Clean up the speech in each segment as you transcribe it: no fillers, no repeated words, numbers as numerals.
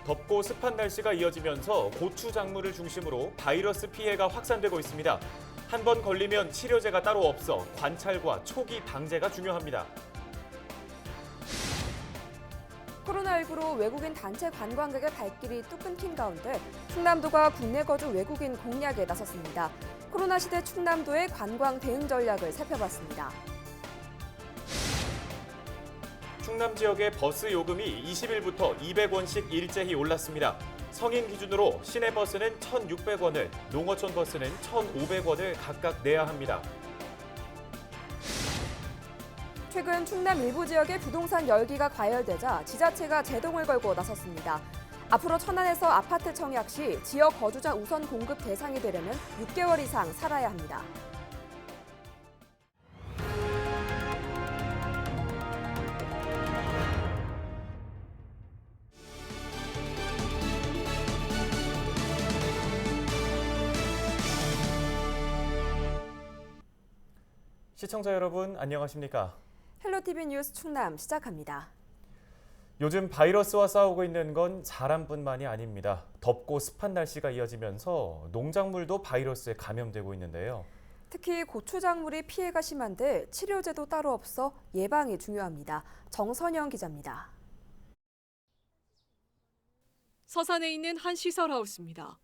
덥고 습한 날씨가 이어지면서 고추 작물을 중심으로 바이러스 피해가 확산되고 있습니다. 한 번 걸리면 치료제가 따로 없어 관찰과 초기 방제가 중요합니다. 코로나19로 외국인 단체 관광객의 발길이 뚝 끊긴 가운데 충남도가 국내 거주 외국인 공략에 나섰습니다. 코로나 시대 충남도의 관광 대응 전략을 살펴봤습니다. 충남 지역의 버스 요금이 20일부터 200원씩 일제히 올랐습니다. 성인 기준으로 시내버스는 1,600원을, 농어촌 버스는 1,500원을 각각 내야 합니다. 최근 충남 일부 지역의 부동산 열기가 과열되자 지자체가 제동을 걸고 나섰습니다. 앞으로 천안에서 아파트 청약 시 지역 거주자 우선 공급 대상이 되려면 6개월 이상 살아야 합니다. 시청자 여러분, 안녕하십니까? 헬로티비 뉴스 충남 시작합니다. 요즘 바이러스와 싸우고 있는 건 사람뿐만이 아닙니다. 덥고 습한 날씨가 이어지면서 농작물도 바이러스에 감염되고 있는데요. 특히 고추작물이 피해가 심한데 치료제도 따로 없어 예방이 중요합니다. 정선영 기자입니다. 서산에 있는 한 시설하우스입니다.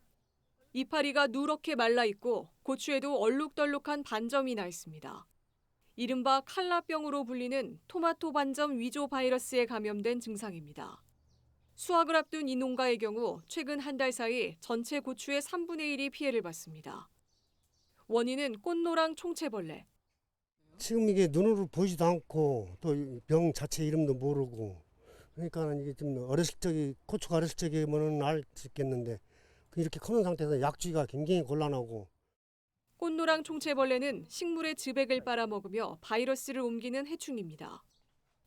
이파리가 누렇게 말라 있고 고추에도 얼룩덜룩한 반점이 나 있습니다. 이른바 칼라병으로 불리는 토마토 반점 위조 바이러스에 감염된 증상입니다. 수확을 앞둔 이 농가의 경우 최근 한 달 사이 전체 고추의 3분의 1이 피해를 봤습니다. 원인은 꽃노랑 총채벌레. 지금 이게 눈으로 보이지도 않고 또 병 자체 이름도 모르고 그러니까 이게 좀 어렸을 적에 고추가 어렸을 적이면은 알 수 있겠는데 이렇게 크는 상태에서 약주기가 굉장히 곤란하고. 꽃노랑 총채벌레는 식물의 즙액을 빨아먹으며 바이러스를 옮기는 해충입니다.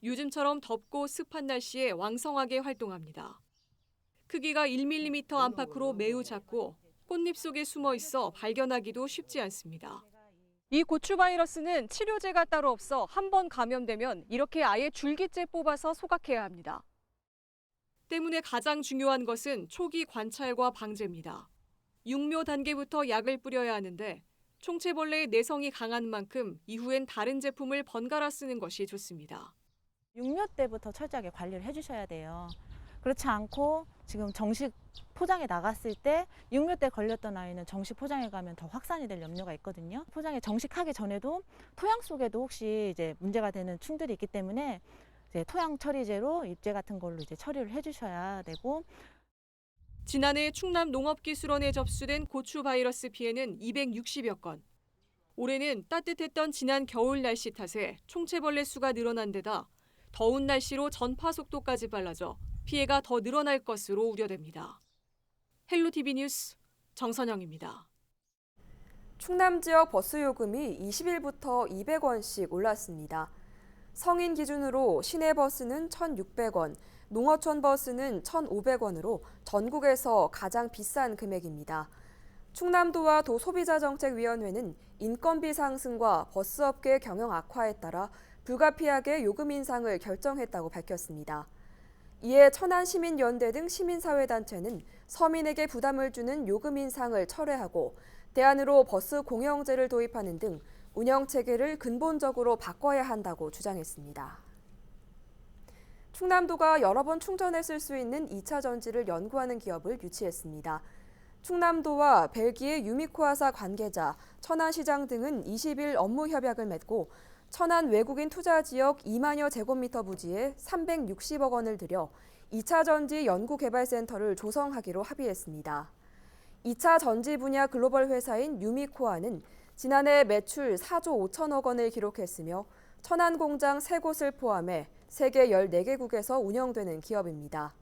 요즘처럼 덥고 습한 날씨에 왕성하게 활동합니다. 크기가 1mm 안팎으로 매우 작고 꽃잎 속에 숨어 있어 발견하기도 쉽지 않습니다. 이 고추 바이러스는 치료제가 따로 없어 한 번 감염되면 이렇게 아예 줄기째 뽑아서 소각해야 합니다. 때문에 가장 중요한 것은 초기 관찰과 방제입니다. 육묘 단계부터 약을 뿌려야 하는데 총채벌레의 내성이 강한 만큼 이후엔 다른 제품을 번갈아 쓰는 것이 좋습니다. 육묘 때부터 철저하게 관리를 해주셔야 돼요. 그렇지 않고 지금 정식 포장에 나갔을 때 육묘 때 걸렸던 아이는 정식 포장에 가면 더 확산이 될 염려가 있거든요. 포장에 정식하기 전에도 토양 속에도 혹시 이제 문제가 되는 충들이 있기 때문에 이제 토양 처리제로 입제 같은 걸로 이제 처리를 해주셔야 되고. 지난해 충남 농업기술원에 접수된 고추 바이러스 피해는 260여 건. 올해는 따뜻했던 지난 겨울 날씨 탓에 총채벌레 수가 늘어난 데다 더운 날씨로 전파 속도까지 빨라져 피해가 더 늘어날 것으로 우려됩니다. 헬로티비 뉴스 정선영입니다. 충남 지역 버스 요금이 20일부터 200원씩 올랐습니다. 성인 기준으로 시내버스는 1,600원, 농어촌 버스는 1,500원으로 전국에서 가장 비싼 금액입니다. 충남도와 도소비자정책위원회는 인건비 상승과 버스업계 경영 악화에 따라 불가피하게 요금 인상을 결정했다고 밝혔습니다. 이에 천안시민연대 등 시민사회단체는 서민에게 부담을 주는 요금 인상을 철회하고 대안으로 버스 공영제를 도입하는 등 운영체계를 근본적으로 바꿔야 한다고 주장했습니다. 충남도가 여러 번 충전했을 수 있는 2차 전지를 연구하는 기업을 유치했습니다. 충남도와 벨기에 유미코아사 관계자, 천안시장 등은 20일 업무 협약을 맺고 천안 외국인 투자 지역 2만여 제곱미터 부지에 360억 원을 들여 2차 전지 연구개발센터를 조성하기로 합의했습니다. 2차 전지 분야 글로벌 회사인 유미코아는 지난해 매출 4조 5천억 원을 기록했으며 천안 공장 3곳을 포함해 세계 14개국에서 운영되는 기업입니다.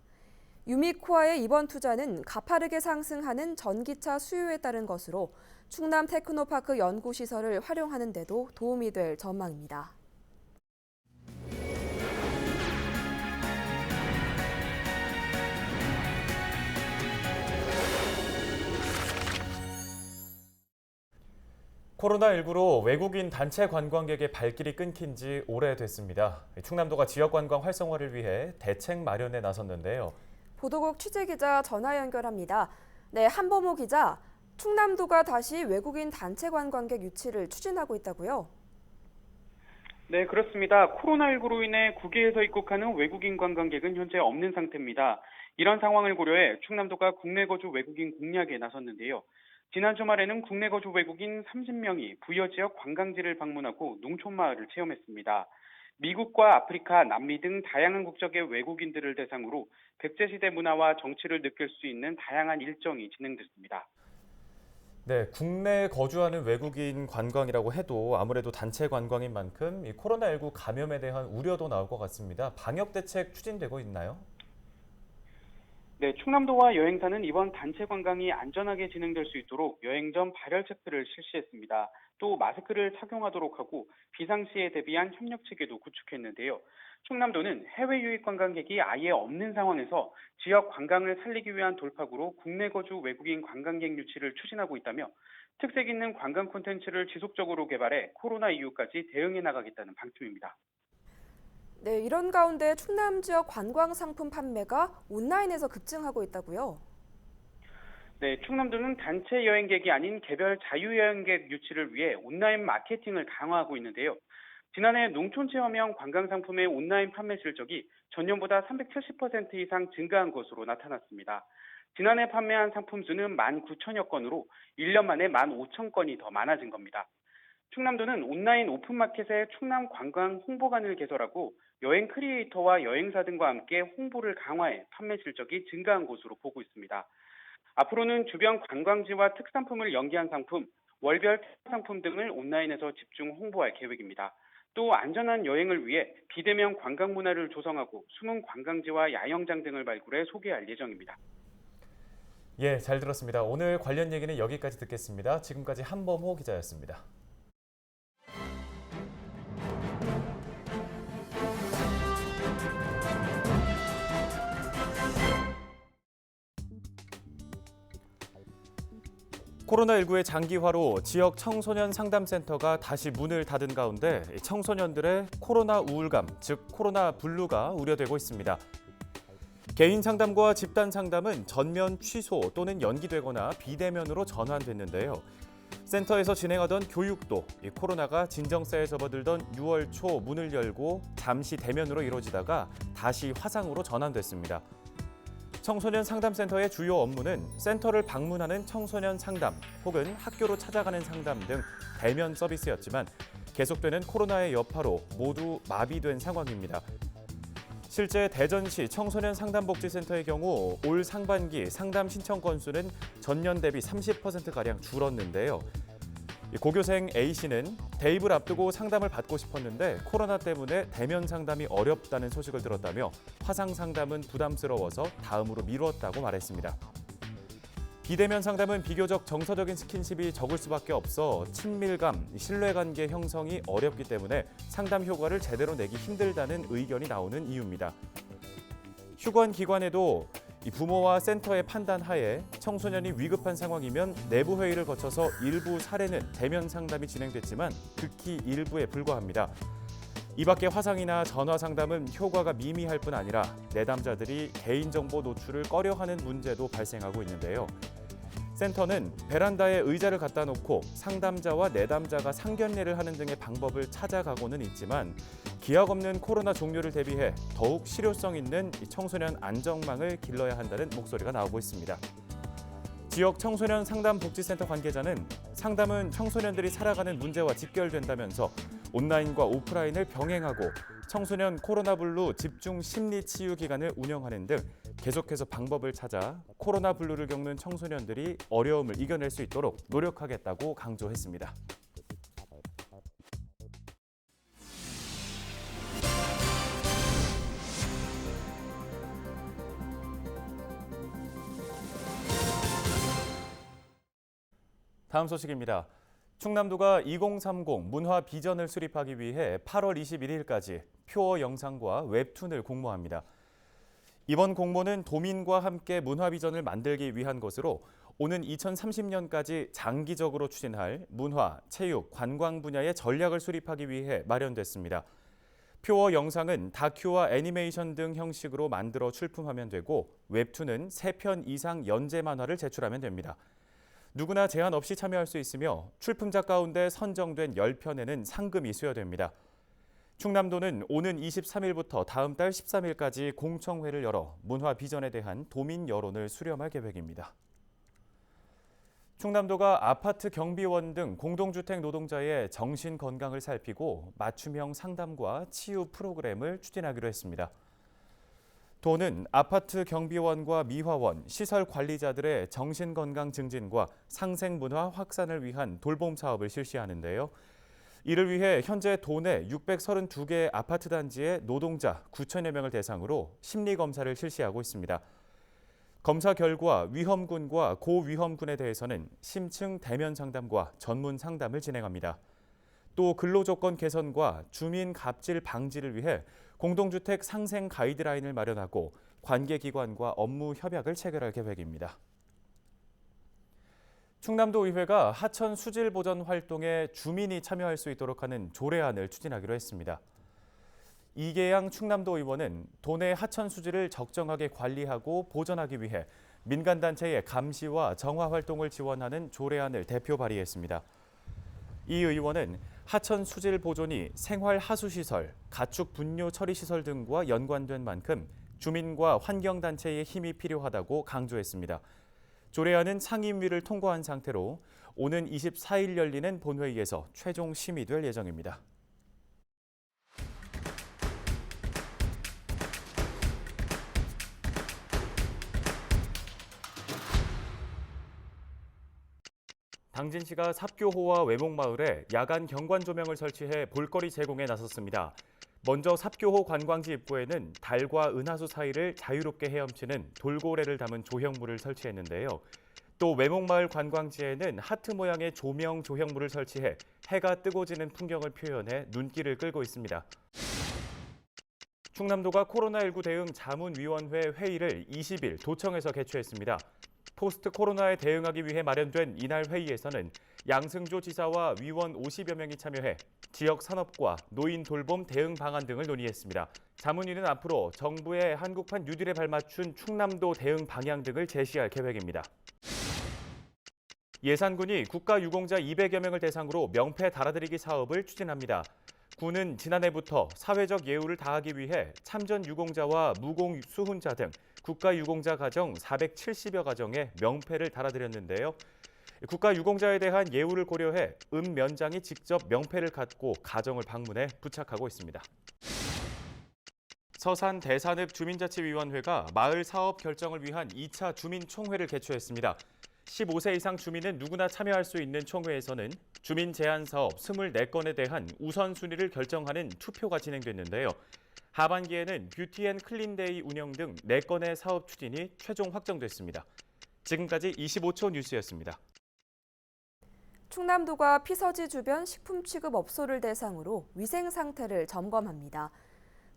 유미코아의 이번 투자는 가파르게 상승하는 전기차 수요에 따른 것으로 충남 테크노파크 연구시설을 활용하는 데도 도움이 될 전망입니다. 코로나19로 외국인 단체 관광객의 발길이 끊긴 지 오래됐습니다. 충남도가 지역 관광 활성화를 위해 대책 마련에 나섰는데요. 보도국 취재기자 전화 연결합니다. 네, 한범호 기자. 충남도가 다시 외국인 단체 관광객 유치를 추진하고 있다고요? 네, 그렇습니다. 코로나19로 인해 국외에서 입국하는 외국인 관광객은 현재 없는 상태입니다. 이런 상황을 고려해 충남도가 국내 거주 외국인 공략에 나섰는데요. 지난 주말에는 국내 거주 외국인 30명이 부여 지역 관광지를 방문하고 농촌마을을 체험했습니다. 미국과 아프리카, 남미 등 다양한 국적의 외국인들을 대상으로 백제시대 문화와 정치를 느낄 수 있는 다양한 일정이 진행됐습니다. 네, 국내에 거주하는 외국인 관광이라고 해도 아무래도 단체 관광인 만큼 이 코로나19 감염에 대한 우려도 나올 것 같습니다. 방역 대책 추진되고 있나요? 네, 충남도와 여행사는 이번 단체 관광이 안전하게 진행될 수 있도록 여행 전 발열 체크를 실시했습니다. 또 마스크를 착용하도록 하고 비상시에 대비한 협력 체계도 구축했는데요. 충남도는 해외 유입 관광객이 아예 없는 상황에서 지역 관광을 살리기 위한 돌파구로 국내 거주 외국인 관광객 유치를 추진하고 있다며 특색 있는 관광 콘텐츠를 지속적으로 개발해 코로나 이후까지 대응해 나가겠다는 방침입니다. 네, 이런 가운데 충남 지역 관광 상품 판매가 온라인에서 급증하고 있다고요? 네, 충남도는 단체 여행객이 아닌 개별 자유여행객 유치를 위해 온라인 마케팅을 강화하고 있는데요. 지난해 농촌체험형 관광상품의 온라인 판매 실적이 전년보다 370% 이상 증가한 것으로 나타났습니다. 지난해 판매한 상품 수는 19,000여 건으로 1년 만에 15,000건이 더 많아진 겁니다. 충남도는 온라인 오픈마켓에 충남 관광 홍보관을 개설하고 여행 크리에이터와 여행사 등과 함께 홍보를 강화해 판매 실적이 증가한 것으로 보고 있습니다. 앞으로는 주변 관광지와 특산품을 연계한 상품, 월별 상품 등을 온라인에서 집중 홍보할 계획입니다. 또 안전한 여행을 위해 비대면 관광 문화를 조성하고 숨은 관광지와 야영장 등을 발굴해 소개할 예정입니다. 예, 잘 들었습니다. 오늘 관련 얘기는 여기까지 듣겠습니다. 지금까지 한범호 기자였습니다. 코로나19의 장기화로 지역 청소년 상담센터가 다시 문을 닫은 가운데 청소년들의 코로나 우울감, 즉 코로나 블루가 우려되고 있습니다. 개인 상담과 집단 상담은 전면 취소 또는 연기되거나 비대면으로 전환됐는데요. 센터에서 진행하던 교육도 코로나가 진정세에 접어들던 6월 초 문을 열고 잠시 대면으로 이루어지다가 다시 화상으로 전환됐습니다. 청소년 상담센터의 주요 업무는 센터를 방문하는 청소년 상담 혹은 학교로 찾아가는 상담 등 대면 서비스였지만 계속되는 코로나의 여파로 모두 마비된 상황입니다. 실제 대전시 청소년 상담복지센터의 경우 올 상반기 상담 신청 건수는 전년 대비 30%가량 줄었는데요. 고교생 A씨는 대입을 앞두고 상담을 받고 싶었는데 코로나 때문에 대면 상담이 어렵다는 소식을 들었다며 화상 상담은 부담스러워서 다음으로 미뤘다고 말했습니다. 비대면 상담은 비교적 정서적인 스킨십이 적을 수밖에 없어 친밀감, 신뢰관계 형성이 어렵기 때문에 상담 효과를 제대로 내기 힘들다는 의견이 나오는 이유입니다. 휴관기관에도 부모와 센터의 판단 하에 청소년이 위급한 상황이면 내부 회의를 거쳐서 일부 사례는 대면 상담이 진행됐지만 극히 일부에 불과합니다. 이 밖에 화상이나 전화 상담은 효과가 미미할 뿐 아니라 내담자들이 개인정보 노출을 꺼려하는 문제도 발생하고 있는데요. 센터는 베란다에 의자를 갖다 놓고 상담자와 내담자가 상견례를 하는 등의 방법을 찾아가고는 있지만 기약 없는 코로나 종료를 대비해 더욱 실효성 있는 청소년 안정망을 길러야 한다는 목소리가 나오고 있습니다. 지역 청소년 상담복지센터 관계자는 상담은 청소년들이 살아가는 문제와 직결된다면서 온라인과 오프라인을 병행하고 청소년 코로나 블루 집중 심리 치유 기관을 운영하는 등 계속해서 방법을 찾아 코로나 블루를 겪는 청소년들이 어려움을 이겨낼 수 있도록 노력하겠다고 강조했습니다. 다음 소식입니다. 충남도가 2030 문화 비전을 수립하기 위해 8월 21일까지 표어 영상과 웹툰을 공모합니다. 이번 공모는 도민과 함께 문화 비전을 만들기 위한 것으로 오는 2030년까지 장기적으로 추진할 문화, 체육, 관광 분야의 전략을 수립하기 위해 마련됐습니다. 표어 영상은 다큐와 애니메이션 등 형식으로 만들어 출품하면 되고 웹툰은 3편 이상 연재 만화를 제출하면 됩니다. 누구나 제한 없이 참여할 수 있으며 출품작 가운데 선정된 10편에는 상금이 수여됩니다. 충남도는 오는 23일부터 다음 달 13일까지 공청회를 열어 문화 비전에 대한 도민 여론을 수렴할 계획입니다. 충남도가 아파트 경비원 등 공동주택 노동자의 정신 건강을 살피고 맞춤형 상담과 치유 프로그램을 추진하기로 했습니다. 도는 아파트 경비원과 미화원, 시설 관리자들의 정신 건강 증진과 상생 문화 확산을 위한 돌봄 사업을 실시하는데요. 이를 위해 현재 도내 632개 아파트 단지의 노동자 9천여 명을 대상으로 심리 검사를 실시하고 있습니다. 검사 결과 위험군과 고위험군에 대해서는 심층 대면 상담과 전문 상담을 진행합니다. 또 근로조건 개선과 주민 갑질 방지를 위해 공동주택 상생 가이드라인을 마련하고 관계기관과 업무 협약을 체결할 계획입니다. 충남도의회가 하천 수질 보전 활동에 주민이 참여할 수 있도록 하는 조례안을 추진하기로 했습니다. 이계양 충남도 의원은 도내 하천 수질을 적정하게 관리하고 보전하기 위해 민간단체의 감시와 정화 활동을 지원하는 조례안을 대표 발의했습니다. 이 의원은 하천 수질 보존이 생활 하수시설, 가축 분뇨 처리시설 등과 연관된 만큼 주민과 환경단체의 힘이 필요하다고 강조했습니다. 조례안은 상임위를 통과한 상태로 오는 24일 열리는 본회의에서 최종 심의될 예정입니다. 당진시가 삽교호와 외목마을에 야간 경관 조명을 설치해 볼거리 제공에 나섰습니다. 먼저 삽교호 관광지 입구에는 달과 은하수 사이를 자유롭게 헤엄치는 돌고래를 담은 조형물을 설치했는데요. 또 외목마을 관광지에는 하트 모양의 조명 조형물을 설치해 해가 뜨고 지는 풍경을 표현해 눈길을 끌고 있습니다. 충남도가 코로나19 대응 자문위원회 회의를 20일 도청에서 개최했습니다. 포스트 코로나에 대응하기 위해 마련된 이날 회의에서는 양승조 지사와 위원 50여 명이 참여해 지역 산업과 노인 돌봄 대응 방안 등을 논의했습니다. 자문위는 앞으로 정부의 한국판 뉴딜에 발맞춘 충남도 대응 방향 등을 제시할 계획입니다. 예산군이 국가유공자 200여 명을 대상으로 명패 달아드리기 사업을 추진합니다. 군은 지난해부터 사회적 예우를 다하기 위해 참전 유공자와 무공 수훈자 등 국가유공자 가정 470여 가정에 명패를 달아드렸는데요. 국가유공자에 대한 예우를 고려해 면장이 직접 명패를 갖고 가정을 방문해 부착하고 있습니다. 서산 대산읍 주민자치위원회가 마을 사업 결정을 위한 2차 주민총회를 개최했습니다. 15세 이상 주민은 누구나 참여할 수 있는 총회에서는 주민 제안 사업 24건에 대한 우선순위를 결정하는 투표가 진행됐는데요. 하반기에는 뷰티 앤 클린데이 운영 등 4건의 사업 추진이 최종 확정됐습니다. 지금까지 25초 뉴스였습니다. 충남도가 피서지 주변 식품 취급 업소를 대상으로 위생 상태를 점검합니다.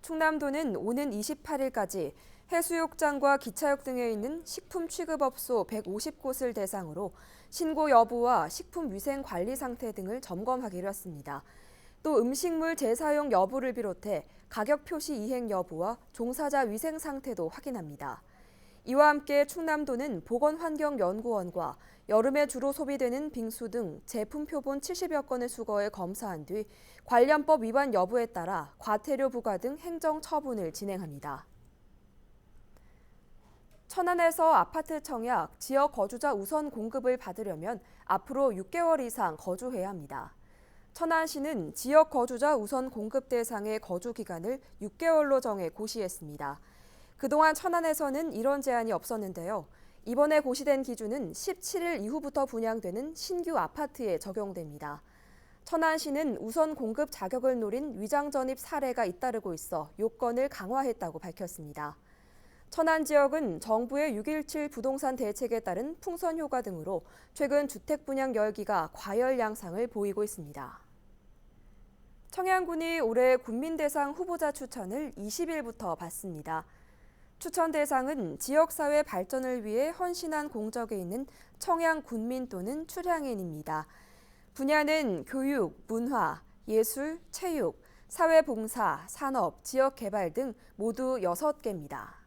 충남도는 오는 28일까지 해수욕장과 기차역 등에 있는 식품 취급업소 150곳을 대상으로 신고 여부와 식품 위생 관리 상태 등을 점검하기로 했습니다. 또 음식물 재사용 여부를 비롯해 가격 표시 이행 여부와 종사자 위생 상태도 확인합니다. 이와 함께 충남도는 보건환경연구원과 여름에 주로 소비되는 빙수 등 제품 표본 70여 건을 수거해 검사한 뒤 관련법 위반 여부에 따라 과태료 부과 등 행정 처분을 진행합니다. 천안에서 아파트 청약, 지역 거주자 우선 공급을 받으려면 앞으로 6개월 이상 거주해야 합니다. 천안시는 지역 거주자 우선 공급 대상의 거주 기간을 6개월로 정해 고시했습니다. 그동안 천안에서는 이런 제한이 없었는데요. 이번에 고시된 기준은 17일 이후부터 분양되는 신규 아파트에 적용됩니다. 천안시는 우선 공급 자격을 노린 위장 전입 사례가 잇따르고 있어 요건을 강화했다고 밝혔습니다. 천안 지역은 정부의 6.17 부동산 대책에 따른 풍선 효과 등으로 최근 주택 분양 열기가 과열 양상을 보이고 있습니다. 청양군이 올해 군민대상 후보자 추천을 20일부터 받습니다. 추천 대상은 지역사회 발전을 위해 헌신한 공적에 있는 청양군민 또는 출향인입니다. 분야는 교육, 문화, 예술, 체육, 사회봉사, 산업, 지역개발 등 모두 6개입니다.